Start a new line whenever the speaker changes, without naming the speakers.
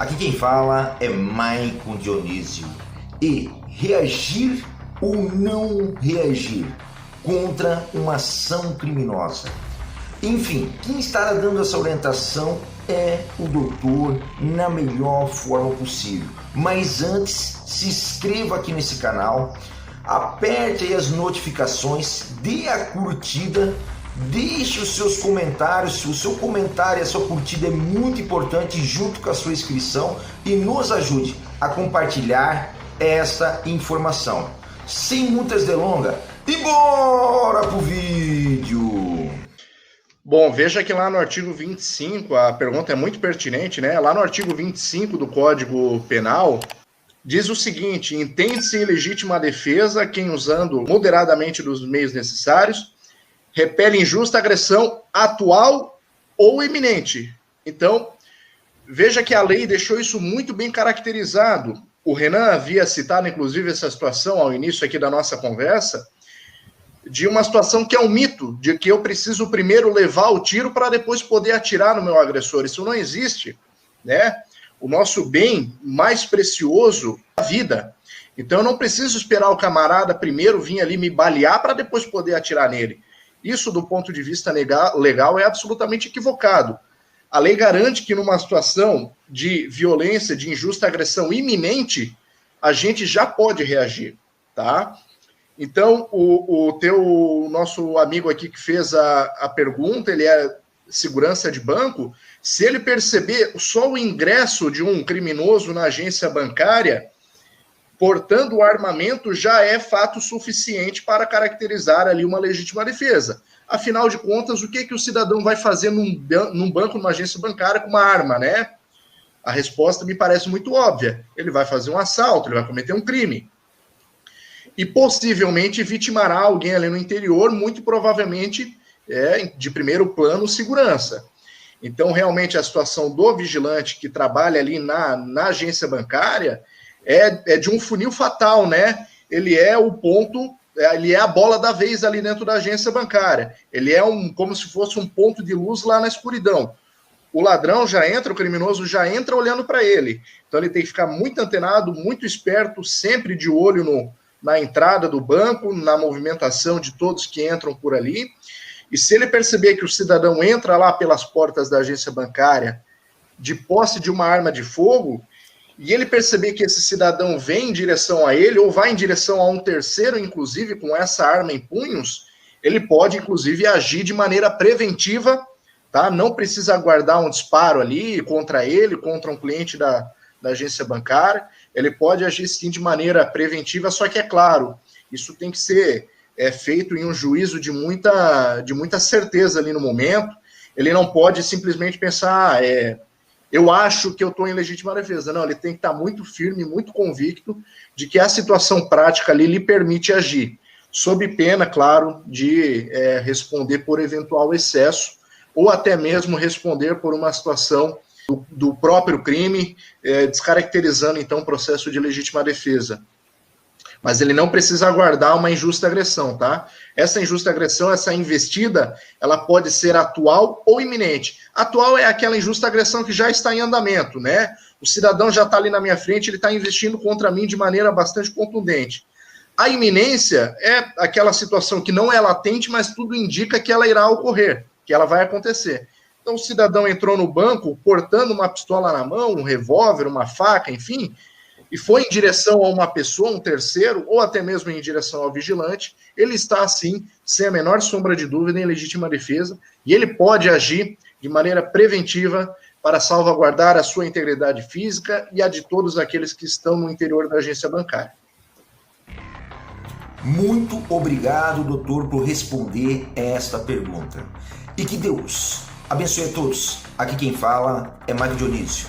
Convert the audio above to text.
Aqui quem fala é Maicon Dionísio. E reagir ou não reagir contra uma ação criminosa? Enfim, quem estará dando essa orientação é o doutor na melhor forma possível. Mas antes, se inscreva aqui nesse canal, aperte aí as notificações, dê a curtida, deixe os seus comentários. O seu comentário e a sua curtida é muito importante junto com a sua inscrição e nos ajude a compartilhar essa informação. Sem muitas delongas, e bora pro vídeo!
Bom, veja que lá no artigo 25, a pergunta é muito pertinente, né? Lá no artigo 25 do Código Penal, diz o seguinte: entende-se em legítima defesa quem, usando moderadamente dos meios necessários, repele injusta agressão atual ou iminente. Então, veja que a lei deixou isso muito bem caracterizado. O Renan havia citado, inclusive, essa situação ao início aqui da nossa conversa, de uma situação que é um mito, de que eu preciso primeiro levar o tiro para depois poder atirar no meu agressor. Isso não existe, né? O nosso bem mais precioso é a vida. Então eu não preciso esperar o camarada primeiro vir ali me balear para depois poder atirar nele. Isso, do ponto de vista legal, é absolutamente equivocado. A lei garante que numa situação de violência, de injusta agressão iminente, a gente já pode reagir, tá? Então, o nosso amigo aqui que fez a pergunta, ele é segurança de banco. Se ele perceber só o ingresso de um criminoso na agência bancária, portando o armamento, já é fato suficiente para caracterizar ali uma legítima defesa. Afinal de contas, o que o cidadão vai fazer num banco, numa agência bancária com uma arma, né? A resposta me parece muito óbvia. Ele vai fazer um assalto, ele vai cometer um crime. E possivelmente vitimará alguém ali no interior, muito provavelmente de primeiro plano, segurança. Então, realmente, a situação do vigilante que trabalha ali na agência bancária é de um funil fatal, né? Ele é o ponto, ele é a bola da vez ali dentro da agência bancária. Ele é como se fosse um ponto de luz lá na escuridão. O ladrão já entra, o criminoso já entra olhando para ele. Então, ele tem que ficar muito antenado, muito esperto, sempre de olho na entrada do banco, na movimentação de todos que entram por ali. E se ele perceber que o cidadão entra lá pelas portas da agência bancária de posse de uma arma de fogo, e ele perceber que esse cidadão vem em direção a ele, ou vai em direção a um terceiro, inclusive, com essa arma em punhos, ele pode, inclusive, agir de maneira preventiva, tá? Não precisa aguardar um disparo ali contra ele, contra um cliente da agência bancária. Ele pode agir, sim, de maneira preventiva, só que, é claro, isso tem que ser feito em um juízo de muita certeza ali no momento. Ele não pode simplesmente pensar, eu acho que eu estou em legítima defesa. Não, ele tem que estar muito firme, muito convicto de que a situação prática ali lhe permite agir, sob pena, claro, de responder por eventual excesso, ou até mesmo responder por uma situação do próprio crime, descaracterizando, então, o processo de legítima defesa. Mas ele não precisa aguardar uma injusta agressão, tá? Essa injusta agressão, essa investida, ela pode ser atual ou iminente. Atual é aquela injusta agressão que já está em andamento, né? O cidadão já está ali na minha frente, ele está investindo contra mim de maneira bastante contundente. A iminência é aquela situação que não é latente, mas tudo indica que ela irá ocorrer, que ela vai acontecer. Então, o cidadão entrou no banco portando uma pistola na mão, um revólver, uma faca, enfim, e foi em direção a uma pessoa, um terceiro, ou até mesmo em direção ao vigilante, ele está, assim, sem a menor sombra de dúvida, em legítima defesa, e ele pode agir de maneira preventiva para salvaguardar a sua integridade física e a de todos aqueles que estão no interior da agência bancária.
Muito obrigado, doutor, por responder esta pergunta. E que Deus abençoe a todos. Aqui quem fala é Maicon Dionísio.